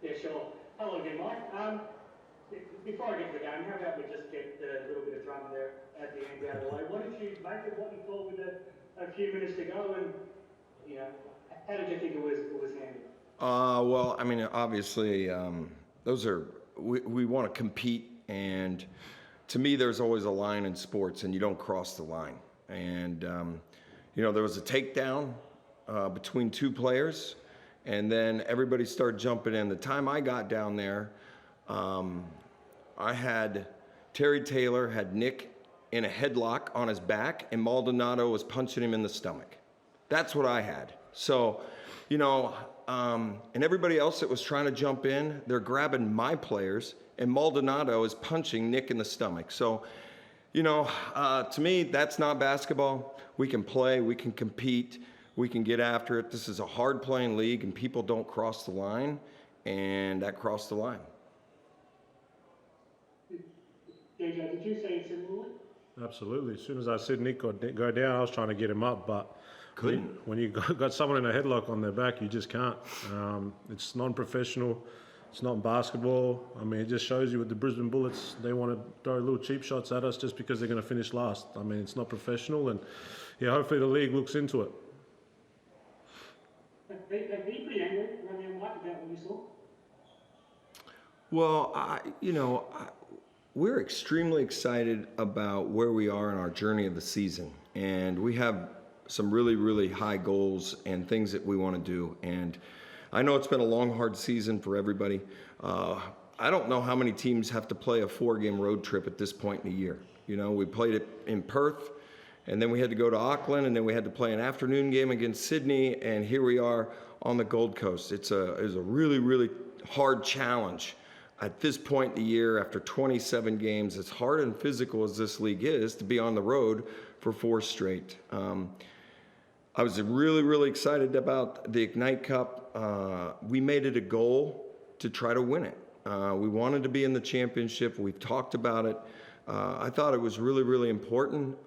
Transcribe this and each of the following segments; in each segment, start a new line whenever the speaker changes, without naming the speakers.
Yeah, sure. Hello again, Mike. Before I get to the game, how about we just get a little bit of drama there at the end out of the way? What did you make of what you thought with a few minutes to go, and you know, how did you think it was handled?
Well, I mean, obviously, those are we want to compete, and to me, there's always a line in sports, and you don't cross the line. And there was a takedown between two players, and then everybody started jumping in. The time I got down there, I had Terry Taylor had Nick in a headlock on his back, and Maldonado was punching him in the stomach. That's what I had. So, and everybody else that was trying to jump in, they're grabbing my players, and Maldonado is punching Nick in the stomach. So, to me, that's not basketball. We can play, we can compete, we can get after it. This is a hard playing league, and people don't cross the line, and that crossed the line.
DJ, did you see it similarly?
Absolutely. As soon as I said Nick go down, I was trying to get him up, but
Couldn't.
when you got someone in a headlock on their back, you just can't. It's non-professional. It's not basketball. I mean, it just shows you with the Brisbane Bullets, they want to throw little cheap shots at us just because they're going to finish last. I mean, it's not professional, and hopefully the league looks into it.
Are you pretty angry around Mike about what you saw?
Well, we're extremely excited about where we are in our journey of the season, and we have some really, really high goals and things that we want to do. And I know it's been a long, hard season for everybody. I don't know how many teams have to play a 4-game road trip at this point in the year. We played it in Perth, and then we had to go to Auckland, and then we had to play an afternoon game against Sydney, and here we are on the Gold Coast. It's a really, really hard challenge at this point in the year after 27 games. As hard and physical as this league is, to be on the road for 4 straight. I was really, really excited about the Ignite Cup. We made it a goal to try to win it. We wanted to be in the championship. We've talked about it. I thought it was really, really important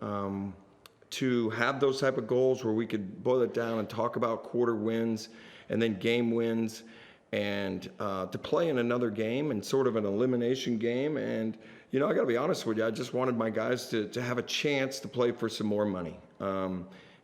to have those type of goals where we could boil it down and talk about quarter wins and then game wins, and to play in another game and sort of an elimination game. And, I got to be honest with you, I just wanted my guys to have a chance to play for some more money.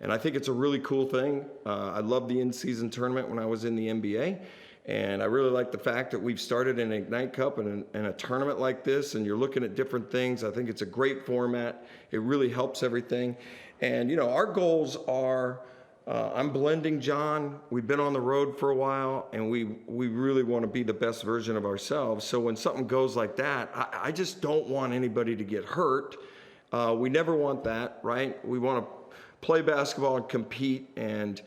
And I think it's a really cool thing. I loved the in-season tournament when I was in the NBA. And I really like the fact that we've started an Ignite Cup and a tournament like this, and you're looking at different things. I think it's a great format. It really helps everything. And, our goals are, I'm blending John. We've been on the road for a while, and we really want to be the best version of ourselves. So when something goes like that, I just don't want anybody to get hurt. We never want that, right? We want to play basketball and compete. And,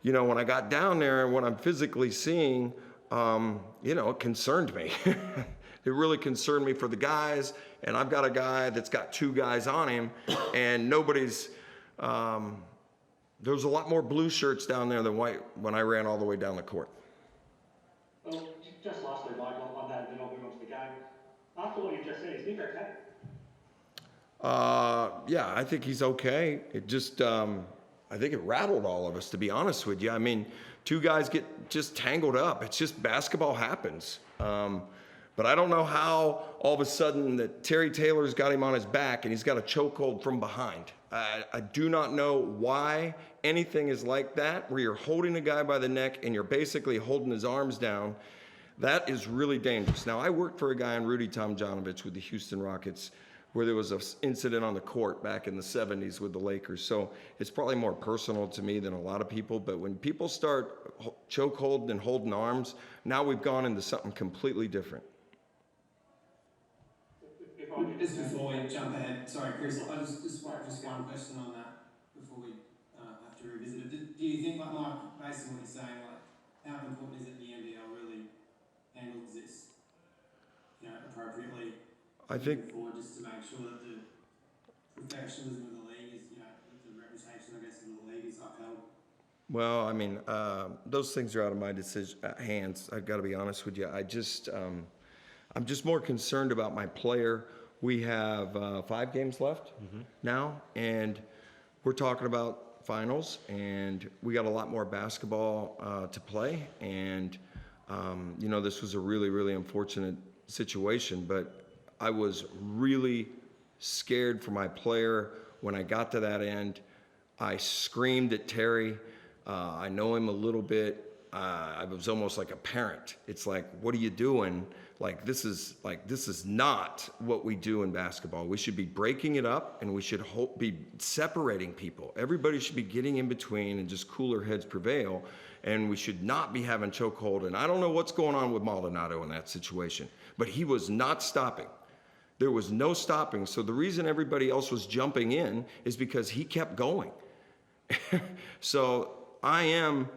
when I got down there and what I'm physically seeing, it concerned me. It really concerned me for the guys. And I've got a guy that's got 2 guys on him, and nobody's, there was a lot more blue shirts down there than white when I ran all the way down the court.
Well, just lastly, Mike, on that, and then I'll move on to the game. After what you just said, is Nick okay?
Yeah, I think he's okay. It just, I think it rattled all of us, to be honest with you. I mean, 2 guys get just tangled up. It's just basketball happens. But I don't know how all of a sudden that Terry Taylor's got him on his back and he's got a chokehold from behind. I do not know why anything is like that, where you're holding a guy by the neck and you're basically holding his arms down. That is really dangerous. Now, I worked for a guy in Rudy Tomjanovich with the Houston Rockets, where there was an incident on the court back in the 70s with the Lakers. So it's probably more personal to me than a lot of people. But when people start choke holding and holding arms, now we've gone into something completely different.
Just before we jump ahead, sorry, Chris, I just one question on that before we have to revisit it. Do you think, like Mike, based on what you're saying, like how important is it the NBL really handles this, appropriately?
I think
forward, just to make sure that the professionalism of the league is, the reputation, I guess, of the league is upheld.
Well, I mean, those things are out of my hands. I've got to be honest with you. I'm just more concerned about my player. We have 5 games left now, and we're talking about finals, and we got a lot more basketball to play. And This was a really, really unfortunate situation, but I was really scared for my player when I got to that end. I screamed at Terry. I know him a little bit. I was almost like a parent. It's like, what are you doing? This is not what we do in basketball. We should be breaking it up, and we should be separating people. Everybody should be getting in between, and just cooler heads prevail. And we should not be having chokehold. And I don't know what's going on with Maldonado in that situation, but he was not stopping. There was no stopping. So the reason everybody else was jumping in is because he kept going. So I am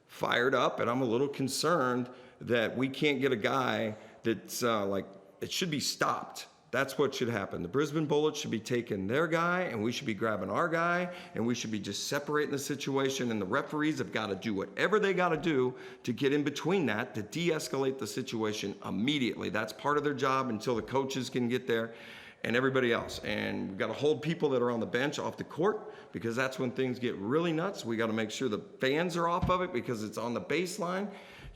fired up, and I'm a little concerned that we can't get a guy that's it should be stopped. That's what should happen. The Brisbane Bullets should be taking their guy, and we should be grabbing our guy, and we should be just separating the situation, and the referees have got to do whatever they got to do to get in between that, to de-escalate the situation immediately. That's part of their job until the coaches can get there and everybody else. And we've got to hold people that are on the bench off the court, because that's when things get really nuts. We got to make sure the fans are off of it because it's on the baseline.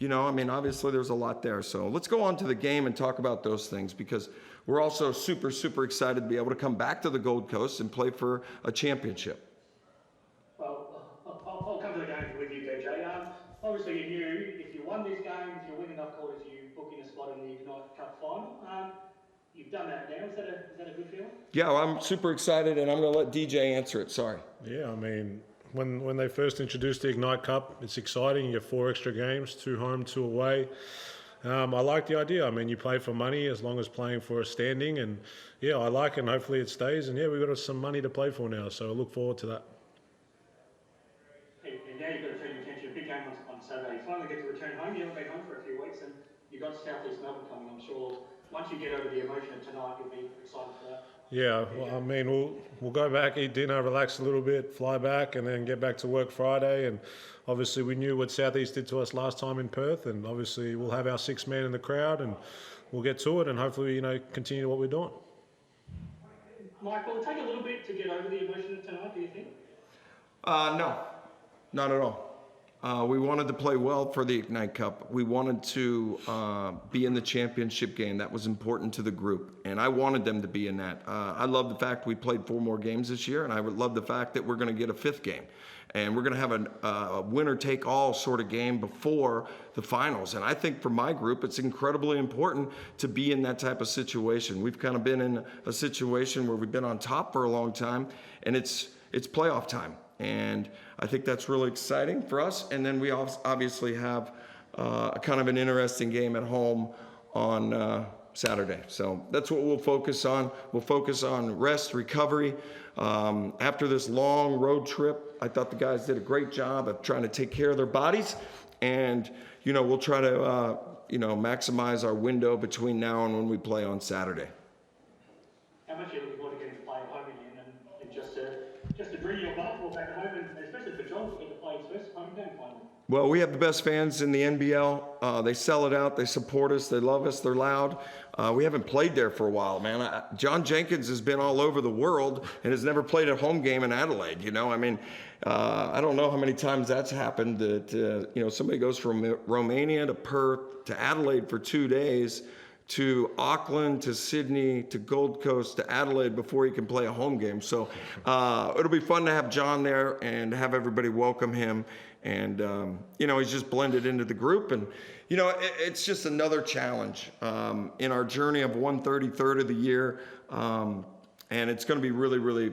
Obviously there's a lot there. So let's go on to the game and talk about those things, because we're also super, super excited to be able to come back to the Gold Coast and play for a championship.
Well, I'll come to the game with you, DJ. Obviously, you knew if you won this game, if you win enough quarters, you book in a spot in the Ignite Cup final. You've done that now. Is that a good feeling? Yeah,
well, I'm super excited, and I'm going to let DJ answer it. Sorry.
Yeah, when they first introduced the Ignite Cup, it's exciting. You get 4 extra games, 2 home, 2 away. I like the idea. You play for money as long as playing for a standing, and yeah, I like it, and hopefully it stays. And yeah, we've got some money to play for now, so I look forward to that.
And now you've got to turn your attention to a big game on Saturday. You finally get to return home. You haven't been home for a few weeks, and you've got South East Melbourne coming. I'm sure once you get over the emotion of tonight, you'll be excited for that.
Yeah, well, we'll go back, eat dinner, relax a little bit, fly back, and then get back to work Friday. And obviously, we knew what Southeast did to us last time in Perth, and obviously, we'll have our 6 man in the crowd, and we'll get to it, and hopefully, continue what we're doing.
Mike, will it take a little bit to get over the emotion of tonight? Do you think?
No, not at all. We wanted to play well for the Ignite Cup. We wanted to be in the championship game. That was important to the group, and I wanted them to be in that. I love the fact we played 4 more games this year, and I would love the fact that we're going to get a 5th game. And we're going to have a winner-take-all sort of game before the finals. And I think for my group, it's incredibly important to be in that type of situation. We've kind of been in a situation where we've been on top for a long time, and it's playoff time. And I think that's really exciting for us. And then we obviously have a kind of an interesting game at home on Saturday. So that's what we'll focus on. We'll focus on rest, recovery. After this long road trip, I thought the guys did a great job of trying to take care of their bodies. And, we'll try to, maximize our window between now and when we play on Saturday.
How much are you looking forward to getting to play at home again and just to bring your basketball back at home, and especially for John to get to play his first home game finally?
Well, we have the best fans in the NBL. They sell it out. They support us. They love us. They're loud. We haven't played there for a while, man. John Jenkins has been all over the world and has never played a home game in Adelaide. I don't know how many times that's happened that, somebody goes from Romania to Perth to Adelaide for 2 days, to Auckland, to Sydney, to Gold Coast, to Adelaide before he can play a home game. So it'll be fun to have John there and have everybody welcome him. And, he's just blended into the group. And, it's just another challenge in our journey of 133rd of the year. And it's going to be really, really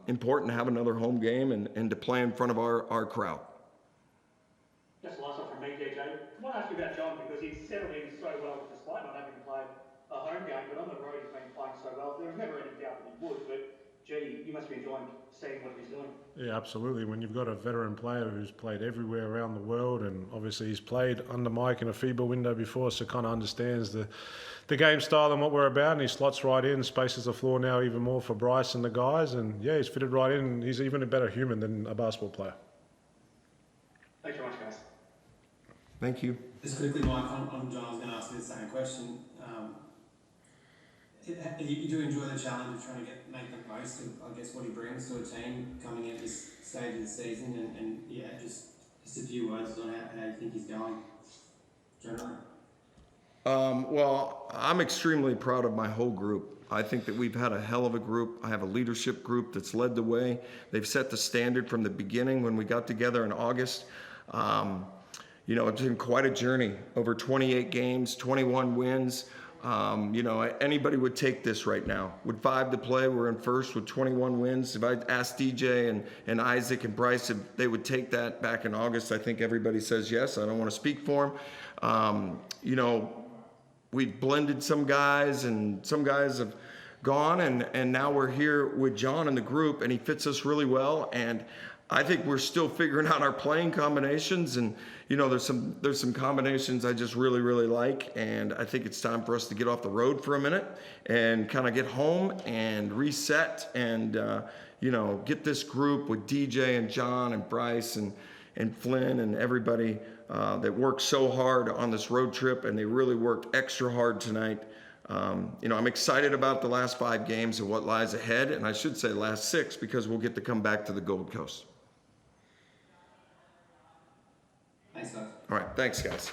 important to have another home game and to play in front of our crowd.
Just the last one from me, DJ. I want to ask you about John, because he's settled in so well despite not having played a home game, but on the road he's been playing so well. There was never any doubt that he would, but gee, you must be enjoying seeing what he's doing. Yeah,
absolutely. When you've got a veteran player who's played everywhere around the world, and obviously he's played under Mike in a FIBA window before, so kind of understands the game style and what we're about, and he slots right in, spaces the floor now even more for Bryce and the guys, and yeah, he's fitted right in. He's even a better human than a basketball player.
Thanks very much, guys.
Thank you.
Just quickly, Mike, on John, I was going to ask you the same question. You do enjoy the challenge of trying to make the most of, I guess, what he brings to a team coming at this stage of the season, and yeah, just a few words on how you think he's going. generally?
Well, I'm extremely proud of my whole group. I think that we've had a hell of a group. I have a leadership group that's led the way. They've set the standard from the beginning when we got together in August. You know, it's been quite a journey. Over 28 games, 21 wins. You know, anybody would take this right now. With 5 to play, we're in first with 21 wins. If I asked DJ and Isaac and Bryce if they would take that back in August, I think everybody says yes. I don't want to speak for them. You know, we've blended some guys, and some guys have gone, and now we're here with John in the group, and he fits us really well. And I think we're still figuring out our playing combinations, and you know, there's some combinations I just really, really like, and I think it's time for us to get off the road for a minute and kind of get home and reset and you know, get this group with DJ and John and Bryce and Flynn and everybody that worked so hard on this road trip, and they really worked extra hard tonight. You know, I'm excited about the last 5 games and what lies ahead, and I should say last 6, because we'll get to come back to the Gold Coast.
Thanks, guys.
All right, thanks, guys.